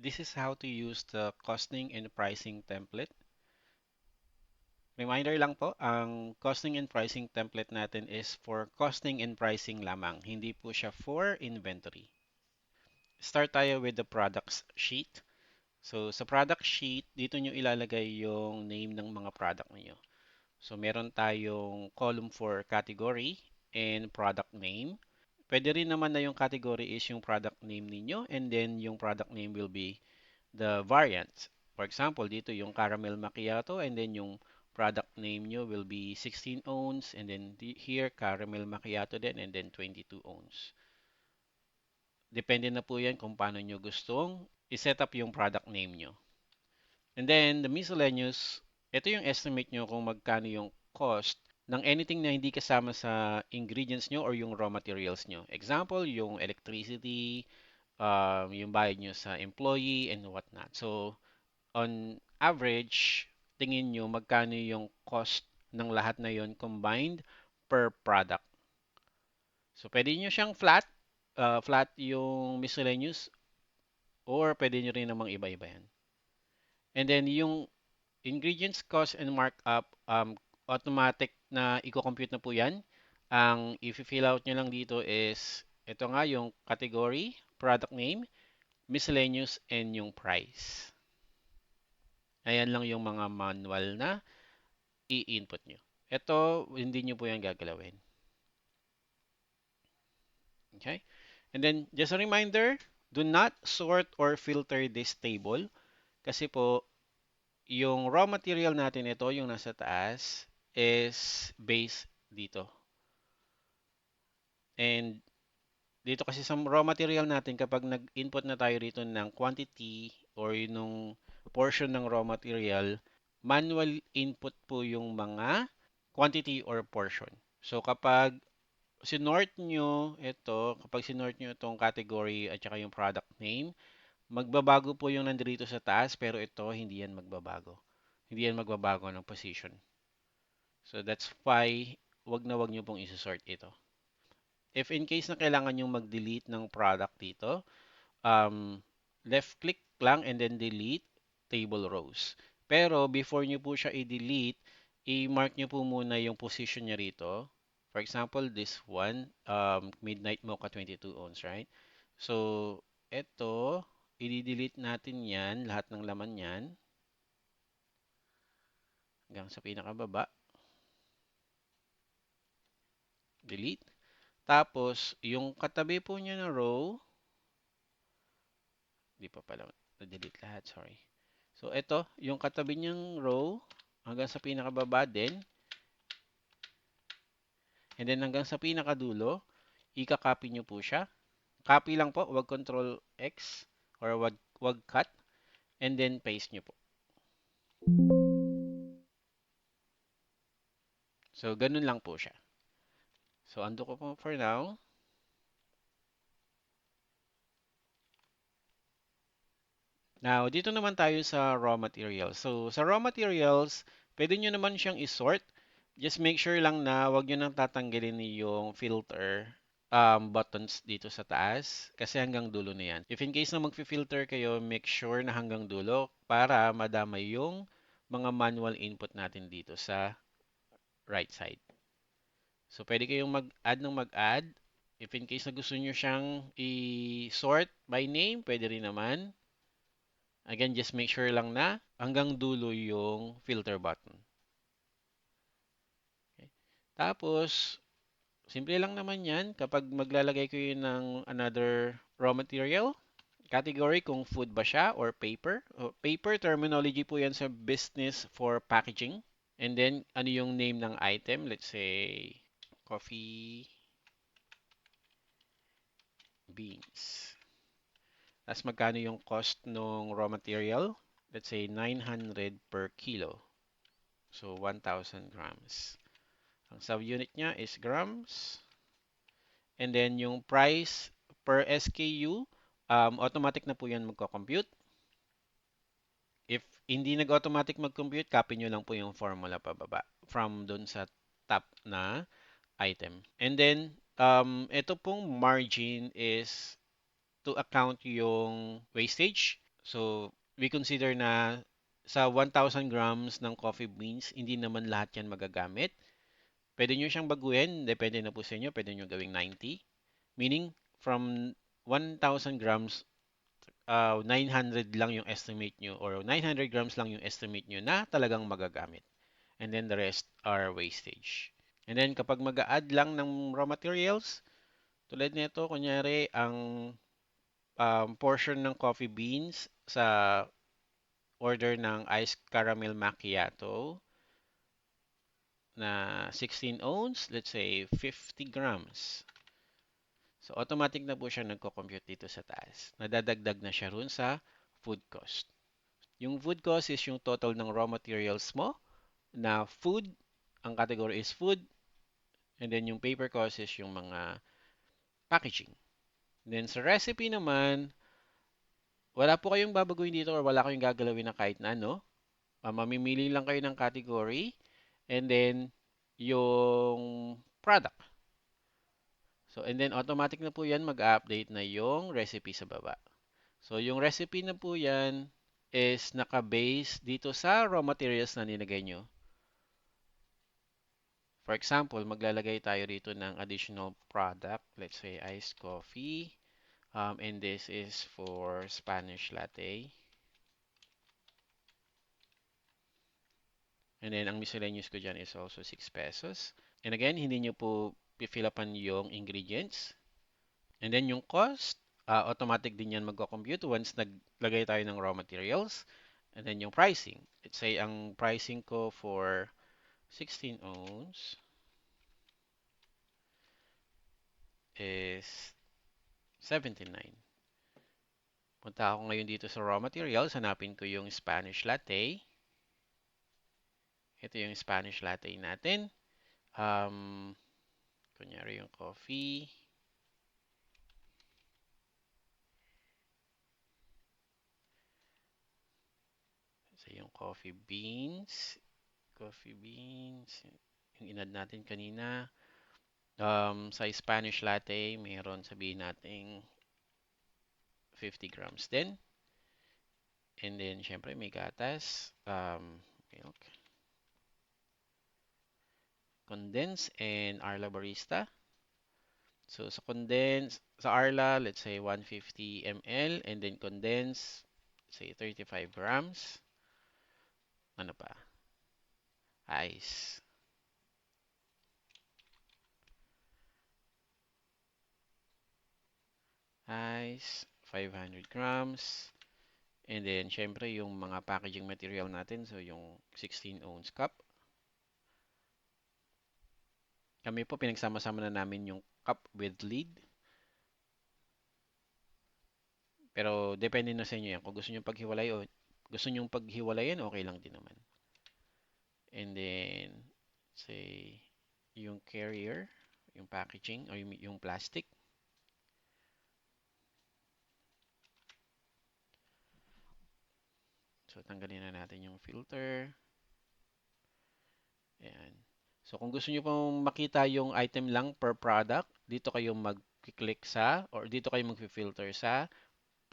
This is how to use the costing and pricing template. Reminder lang po, ang costing and pricing template natin is for costing and pricing lamang. Hindi po siya for inventory. Start tayo with the products sheet. So, sa product sheet, dito nyo ilalagay yung name ng mga product niyo. So, meron tayong column for category and product name. Pwede rin naman na yung category is yung product name ninyo and then yung product name will be the variant. For example, dito yung caramel macchiato and then yung product name nyo will be 16 ounce and then here caramel macchiato din and then 22 ounce. Depende na po yan kung paano nyo gustong i-set up yung product name nyo. And then the miscellaneous, ito yung estimate nyo kung magkano yung cost ng anything na hindi kasama sa ingredients nyo or yung raw materials nyo. Example, yung electricity, yung bayad nyo sa employee and whatnot. So, on average, tingin nyo magkano yung cost ng lahat na yon combined per product. So, pwede nyo siyang flat, flat yung miscellaneous, or pwede nyo rin namang iba-iba yan. And then, yung ingredients, cost, and markup, automatic na i-compute na po yan. Ang i-fill out nyo lang dito is, ito nga yung category, product name, miscellaneous, and yung price. Ayan lang yung mga manual na i-input nyo. Ito, hindi nyo po yan gagalawin. Okay? And then, just a reminder, do not sort or filter this table kasi po, yung raw material natin ito, yung nasa taas, is based dito. And dito kasi sa raw material natin, kapag nag-input na tayo rito ng quantity or yung portion ng raw material, manual input po yung mga quantity or portion. So kapag sinort nyo ito, kapag sinort nyo itong category at saka yung product name, magbabago po yung nandito sa taas pero ito hindi yan magbabago. Hindi yan magbabago ng position. So that's why wag nyo pong isosort ito. If in case na kailangan nyo mag-delete ng product dito, left click lang and then delete table rows. Pero before nyo po siya i-delete, i-mark nyo po muna yung position niya rito. For example, this one, Midnight Mocha 22 ounce, right? So, ito, i-delete natin yan, lahat ng laman yan, hanggang sa pinakababa. Delete. Tapos, yung katabi po niya na row, di pa pala na-delete lahat, sorry. So, ito, yung katabi niyang row, hanggang sa pinakababa din, and then hanggang sa pinakadulo, ika-copy nyo po siya. Copy lang po, wag control X, or wag cut, and then paste nyo po. So, ganun lang po siya. So, undo ko po for now. Now, dito naman tayo sa raw materials. So, sa raw materials, pwede nyo naman siyang isort. Just make sure lang na wag nyo nang tatanggalin yung filter buttons dito sa taas kasi hanggang dulo na yan. If in case na mag-filter kayo, make sure na hanggang dulo para madamay yung mga manual input natin dito sa right side. So, pwede kayong mag-add ng mag-add. If in case na gusto nyo siyang i-sort by name, pwede rin naman. Again, just make sure lang na hanggang dulo yung filter button. Okay. Tapos, simple lang naman yan. Kapag maglalagay kayo ng another raw material, category kung food ba siya or paper. Paper terminology po yan sa business for packaging. And then, ano yung name ng item? Let's say, coffee beans. Tapos magkano yung cost ng raw material? Let's say 900 per kilo. So 1,000 grams. Ang subunit niya is grams. And then yung price per SKU, automatic na po yan magko-compute. If hindi nag-automatic mag-compute, copy nyo lang po yung formula pababa from dun sa top na item. And then, ito pong margin is to account yung wastage. So, we consider na sa 1,000 grams ng coffee beans, hindi naman lahat yan magagamit. Pwede nyo siyang baguhin, depende na po sa inyo, pwede nyo gawing 90. Meaning, from 1,000 grams, 900 lang yung estimate nyo or 900 grams lang yung estimate nyo na talagang magagamit. And then the rest are wastage. And then kapag mag-a-add lang ng raw materials, tulad nito, kunyari, ang portion ng coffee beans sa order ng iced caramel macchiato na 16 ounce, let's say 50 grams. So automatic na po siya nagko-compute dito sa taas. Nadadagdag na siya run sa food cost. Yung food cost is yung total ng raw materials mo na food, ang category is food, and then yung paper cost is yung mga packaging. Then sa recipe naman, wala po kayong babaguhin dito or wala kayong gagalawin na kahit na ano. Mamimili lang kayo ng category and then yung product. So, and then automatic na po yan mag-update na yung recipe sa baba. So, yung recipe na po yan is naka-base dito sa raw materials na nilagay nyo. For example, maglalagay tayo dito ng additional product. Let's say iced coffee. And this is for Spanish latte. And then, ang miscellaneous ko dyan is also 6 pesos. And again, hindi nyo po fill upan yung ingredients. And then, yung cost, automatic din yan magko-compute once naglagay tayo ng raw materials. And then, yung pricing. Let's say, ang pricing ko for 16 ounce is 79. Punta ako ngayon dito sa raw materials. Hanapin ko yung Spanish latte. Ito yung Spanish latte natin. Kunyari yung coffee. So, yung coffee beans. Coffee beans. Yung inad natin kanina. Sa Spanish latte, mayroon sabihin nating 50 grams din. And then, syempre, may gatas. Milk. Condense and Arla Barista. So, sa condense, sa Arla, let's say 150 ml. And then condense, say 35 grams. Ano pa? Ice. Ice, 500 grams. And then, syempre, yung mga packaging material natin. So, yung 16 ounce cup. Kami po, pinagsama-sama na namin yung cup with lid. Pero, depende na sa inyo yan. Kung gusto nyo paghiwalay o gusto nyo paghiwalayan, okay lang din naman. And then, say, yung carrier, yung packaging, o yung plastic. So, tanggalin na natin yung filter. Ayan. So, kung gusto nyo pong makita yung item lang per product, dito kayo mag-click sa, or dito kayo mag-filter sa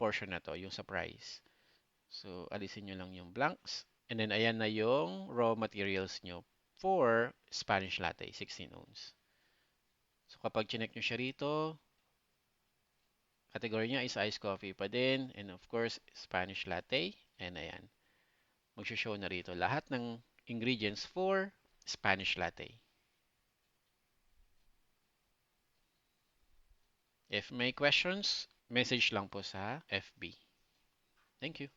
portion na to, yung sa price. So, alisin nyo lang yung blanks. And then, ayan na yung raw materials nyo for Spanish latte, 16 ounce. So, kapag chinek nyo siya rito, category niya is iced coffee pa din. And of course, Spanish latte. And ayan. Mag-show na rito lahat ng ingredients for Spanish latte. If may questions, message lang po sa FB. Thank you.